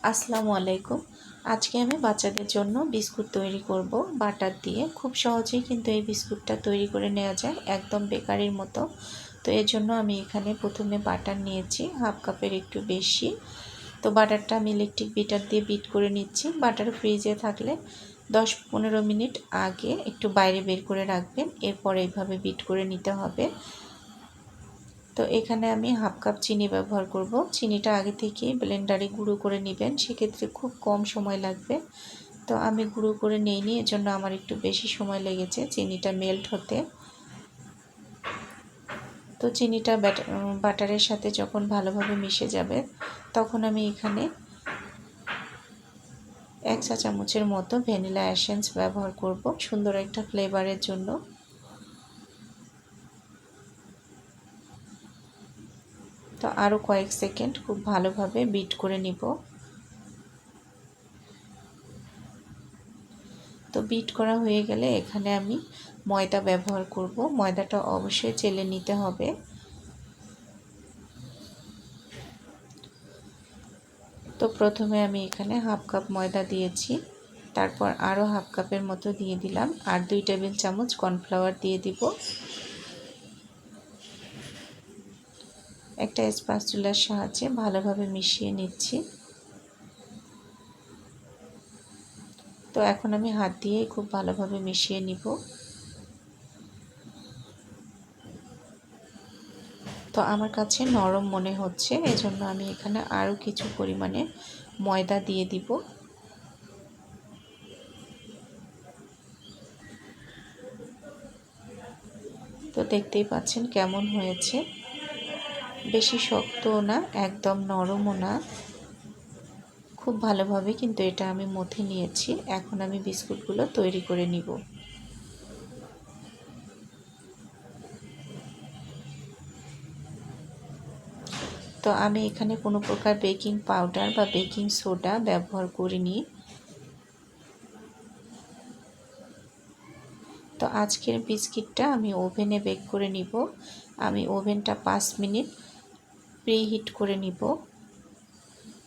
আসসালামু আলাইকুম। আজকে আমি বাচ্চাদের জন্য বিস্কুট তৈরি করব বাটার দিয়ে। খুব সহজেই কিন্তু এই বিস্কুটটা তৈরি করে নেওয়া যায়, একদম বেকারির মতো। তো এর জন্য আমি এখানে প্রথমে বাটার নিয়েছি হাফ কাপের একটু বেশি। তো বাটারটা আমি ইলেকট্রিক বিটার দিয়ে বিট করে নিচ্ছি। বাটার ফ্রিজে থাকলে 10-15 মিনিট আগে একটু বাইরে বের করে রাখবেন, এরপর এইভাবে বিট করে নিতে হবে। তো এখানে আমি হাফ কাপ চিনি ব্যবহার করব। চিনিটা আগে থেকেই ব্লেন্ডারে গুঁড়ো করে নেবেন, সেক্ষেত্রে খুব কম সময় লাগবে। তো আমি গুঁড়ো করে নিইনি, এজন্য আমার একটু বেশি সময় লেগেছে চিনিটা মেল্ট হতে। তো চিনিটা বাটারের সাথে যখন ভালোভাবে মিশে যাবে, তখন আমি এখানে 1 চা চামচের মতো ভ্যানিলা এসেন্স ব্যবহার করব সুন্দর একটা ফ্লেভারের জন্য। তো আরও কয়েক সেকেন্ড খুব ভালোভাবে বিট করে নিব। তো বিট করা হয়ে গেলে এখানে আমি ময়দা ব্যবহার করব। ময়দাটা অবশ্যই চেলে নিতে হবে। তো প্রথমে আমি এখানে হাফ কাপ ময়দা দিয়েছি, তারপর আরও হাফ কাপের মতো দিয়ে দিলাম, আর 2 টেবিল চামচ কর্নফ্লাওয়ার দিয়ে দিব। একটা স্প্যাচুলার সাহায্যে ভালোভাবে মিশিয়ে নিচ্ছি। তো এখন আমি হাত দিয়ে খুব ভালোভাবে মিশিয়ে নিব। তো আমার কাছে নরম মনে হচ্ছে, এজন্য আমি এখানে আরও কিছু পরিমাণে ময়দা দিয়ে দিব। তো দেখতেই পাচ্ছেন কেমন হয়েছে, বেশি শক্তও না একদম নরমও না, খুব ভালোভাবে কিন্তু এটা আমি মথে নিয়েছি। এখন আমি বিস্কুটগুলো তৈরি করে নিব। তো আমি এখানে কোনো প্রকার বেকিং পাউডার বা বেকিং সোডা ব্যবহার করিনি। তো আজকের বিস্কিটটা আমি ওভেনে বেক করে নিব। আমি ওভেনটা 5 মিনিট প্রিহিট করে নিব।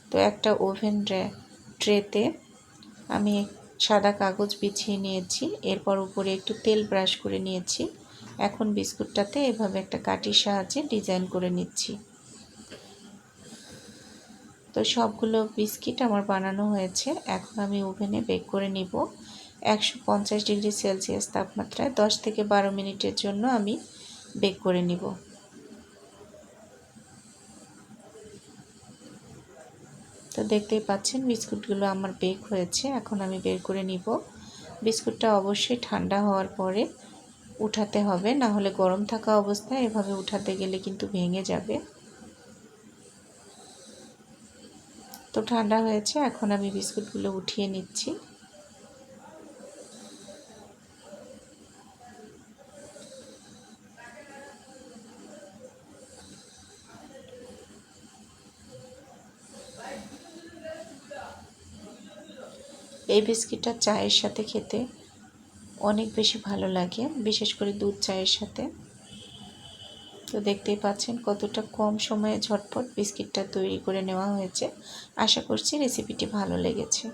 তো একটা ওভেন ট্রেতে আমি সাদা কাগজ বিছিয়ে নিয়েছি, এরপর উপরে একটু তেল ব্রাশ করে নিয়েছি। এখন বিস্কুটটাতে এভাবে একটা কাঠির সাহায্যে ডিজাইন করে নিচ্ছি। তো সবগুলো বিস্কিট আমার বানানো হয়েছে। এখন আমি ওভেনে বেক করে নিব 150 ডিগ্রি সেলসিয়াস তাপমাত্রায় 10 থেকে 12 মিনিটের জন্য আমি বেক করে নিব। তো দেখতেই পাচ্ছেন বিস্কুটগুলো আমার বেক হয়েছে। এখন আমি বের করে নিব। বিস্কুটটা অবশ্যই ঠান্ডা হওয়ার পরে উঠাতে হবে, না হলে গরম থাকা অবস্থায় এভাবে উঠাতে গেলে কিন্তু ভেঙে যাবে। তো ঠান্ডা হয়েছে, এখন আমি বিস্কুটগুলো উঠিয়ে নিচ্ছি। এই বিস্কিটটা চায়ের সাথে খেতে অনেক বেশি ভালো লাগে, বিশেষ করে দুধ চায়ের সাথে। তো দেখতেই পাচ্ছেন কতটা কম সময়ে ঝটপট বিস্কিটটা তৈরি করে নেওয়া হয়েছে। আশা করছি রেসিপিটি ভালো লেগেছে।